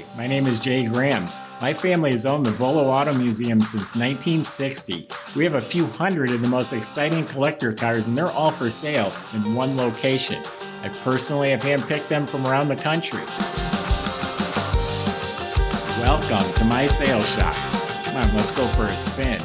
Hi, my name is Jay Grams. My family has owned the Volo Auto Museum since 1960. We have a few hundred of the most exciting collector cars, and they're all for sale in one location. I personally have handpicked them from around the country. Welcome to my sales shop. Come on, let's go for a spin.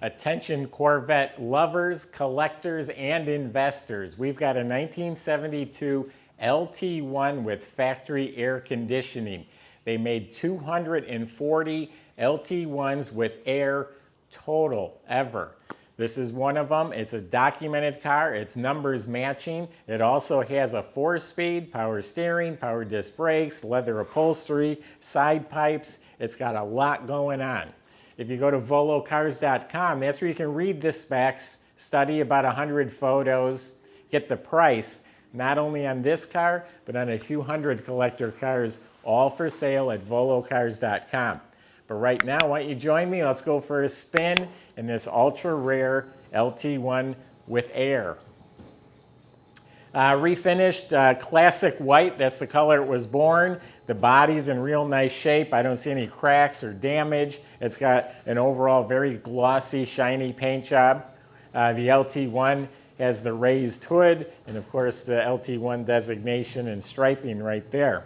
Attention Corvette lovers, collectors, and investors. We've got a 1972 LT-1 with factory air conditioning. They made 240 LT-1s with air total ever. This is one of them. It's a documented car. Its numbers matching. It also has a 4-speed, power steering, power disc brakes, leather upholstery, side pipes. It's got a lot going on. If you go to volocars.com, that's where you can read the specs, study about 100 photos, get the price, not only on this car, but on a few hundred collector cars, all for sale at volocars.com. But right now, why don't you join me? Let's go for a spin in this ultra rare LT-1 with air. Refinished classic white, that's the color it was born. The body's in real nice shape. I don't see any cracks or damage. It's got an overall very glossy, shiny paint job. The LT-1 has the raised hood, and of course the LT-1 designation and striping right there.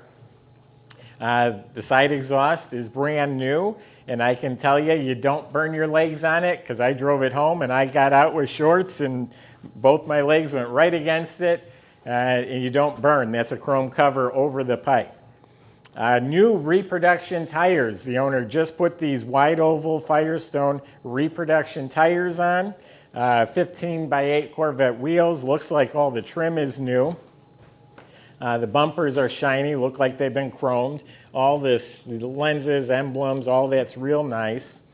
The side exhaust is brand new, and I can tell you, you don't burn your legs on it, because I drove it home and I got out with shorts and both my legs went right against it, and you don't burn. That's a chrome cover over the pipe. New reproduction tires. The owner just put these wide oval Firestone reproduction tires on. 15 by 8 Corvette wheels. Looks like all the trim is new. The bumpers are shiny, look like they've been chromed. All this, the lenses, emblems, all that's real nice.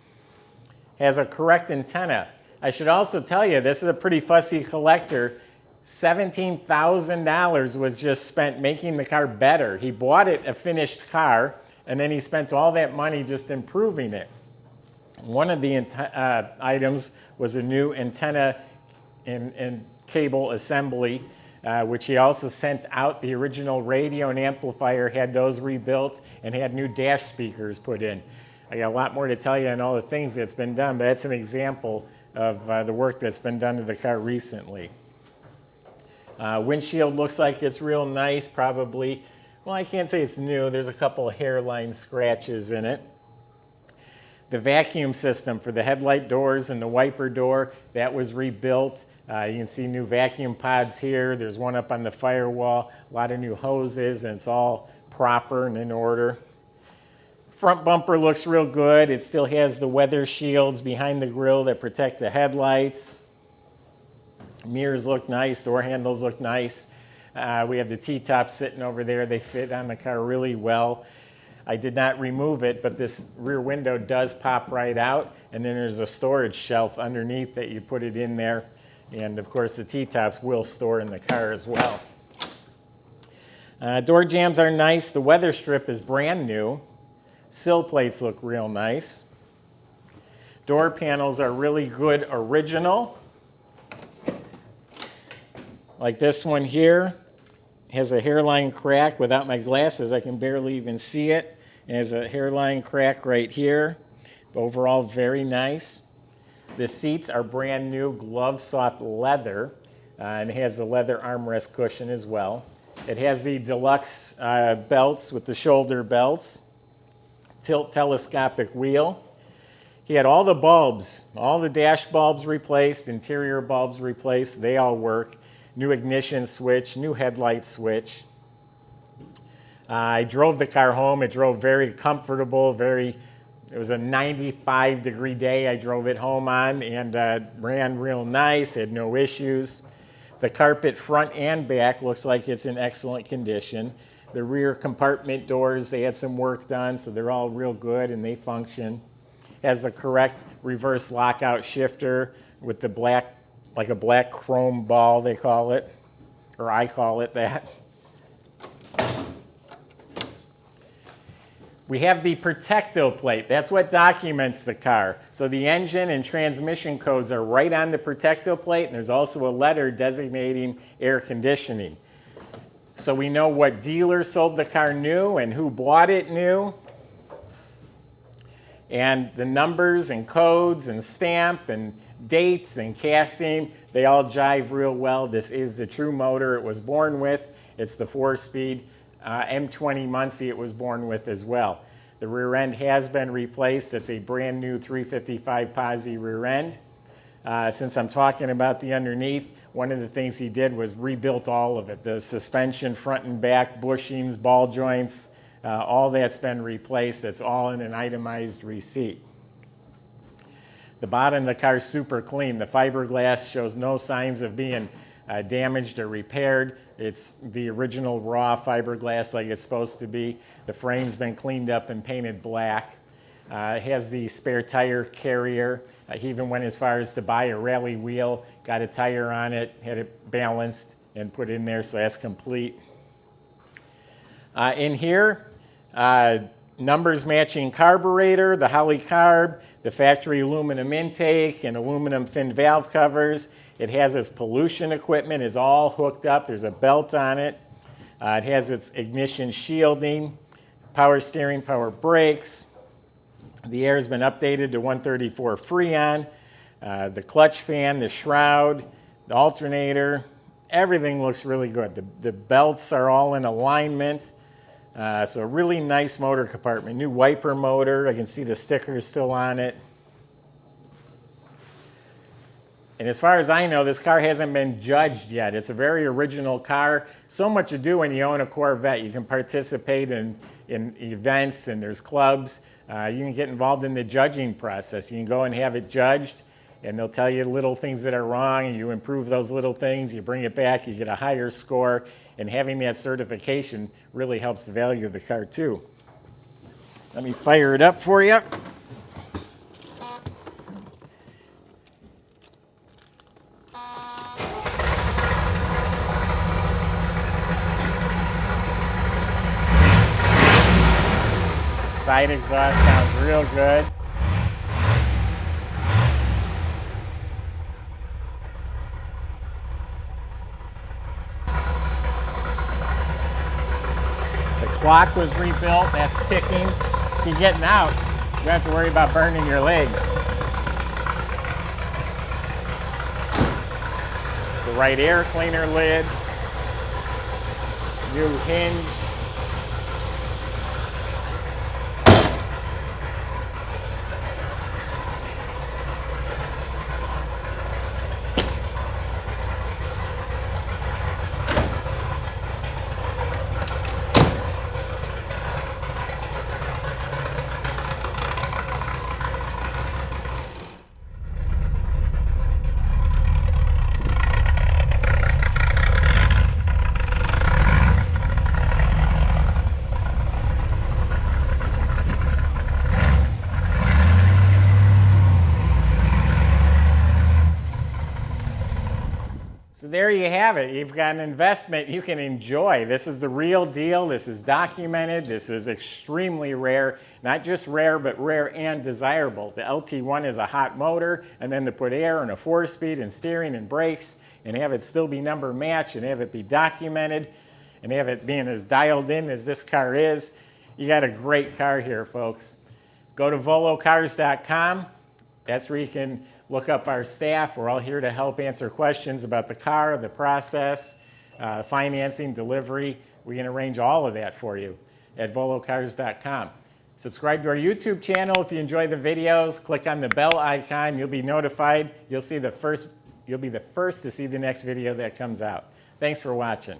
Has a correct antenna. I should also tell you, this is a pretty fussy collector. $17,000 was just spent making the car better. He bought it a finished car, and then he spent all that money just improving it. One of the items was a new antenna and cable assembly, which he also sent out. The original radio and amplifier, had those rebuilt, and had new dash speakers put in. I got a lot more to tell you on all the things that's been done, but that's an example of the work that's been done to the car recently. Windshield looks like it's real nice, probably. Well, I can't say it's new. There's a couple of hairline scratches in it. The vacuum system for the headlight doors and the wiper door, that was rebuilt. You can see new vacuum pods here. There's one up on the firewall. A lot of new hoses, and it's all proper and in order. Front bumper looks real good. It still has the weather shields behind the grille that protect the headlights. Mirrors look nice. Door handles look nice. We have the T-tops sitting over there. They fit on the car really well. I did not remove it, but this rear window does pop right out, and then there's a storage shelf underneath that you put it in there, and of course the T-tops will store in the car as well. Door jambs are nice. The weather strip is brand new. Sill plates look real nice. Door panels are really good original. Like this one here. Has a hairline crack. Without my glasses, I can barely even see it. It has a hairline crack right here. Overall, very nice. The seats are brand new, glove soft leather, and it has the leather armrest cushion as well. It has the deluxe belts with the shoulder belts, tilt telescopic wheel. He had all the bulbs, all the dash bulbs replaced, interior bulbs replaced. They all work. New ignition switch, new headlight switch. I drove the car home. It drove very comfortable. It was a 95-degree day I drove it home on, and ran real nice, had no issues. The carpet front and back looks like it's in excellent condition. The rear compartment doors, they had some work done, so they're all real good and they function. Has the correct reverse lockout shifter with the black, like a black chrome ball, they call it, or I call it that. We have the Protecto plate. That's what documents the car. So the engine and transmission codes are right on the Protecto plate, and there's also a letter designating air conditioning. So we know what dealer sold the car new and who bought it new. And the numbers and codes and stamp and dates and casting, they all jive real well. This is the true motor it was born with. It's the 4-speed M20 Muncie it was born with as well. The rear end has been replaced. It's a brand new 355 posi rear end. Since I'm talking about the underneath, one of the things he did was rebuilt all of it. The suspension, front and back, bushings, ball joints, all that's been replaced. It's all in an itemized receipt. The bottom of the car is super clean. The fiberglass shows no signs of being damaged or repaired. It's the original raw fiberglass like it's supposed to be. The frame's been cleaned up and painted black. It has the spare tire carrier. He even went as far as to buy a rally wheel, got a tire on it, had it balanced and put in there, so that's complete. In here, numbers matching carburetor, the Holley carb, the factory aluminum intake, and aluminum fin valve covers. It has its pollution equipment, is all hooked up. There's a belt on it. It has its ignition shielding, power steering, power brakes. The air has been updated to 134 Freon. The clutch fan, the shroud, the alternator, everything looks really good. The belts are all in alignment. So a really nice motor compartment. New wiper motor. I can see the stickers still on it. And as far as I know, this car hasn't been judged yet. It's a very original car. So much to do when you own a Corvette. You can participate in events, and there's clubs. You can get involved in the judging process. You can go and have it judged, and they'll tell you little things that are wrong, and you improve those little things. You bring it back, you get a higher score, and having that certification really helps the value of the car too. Let me fire it up for you. Side exhaust sounds real good. The clock was rebuilt, that's ticking. See, getting out, you don't have to worry about burning your legs. The right air cleaner lid, new hinge. So there you have it. You've got an investment you can enjoy. This is the real deal. This is documented. This is extremely rare. Not just rare, but rare and desirable. The LT-1 is a hot motor, and then to put air and a 4-speed and steering and brakes and have it still be number matched and have it be documented and have it being as dialed in as this car is, you got a great car here, folks. Go to volocars.com. That's where you can look up our staff. We're all here to help answer questions about the car, the process, financing, delivery. We can arrange all of that for you at volocars.com. Subscribe to our YouTube channel if you enjoy the videos. Click on the bell icon. You'll be notified. You'll be the first to see the next video that comes out. Thanks for watching.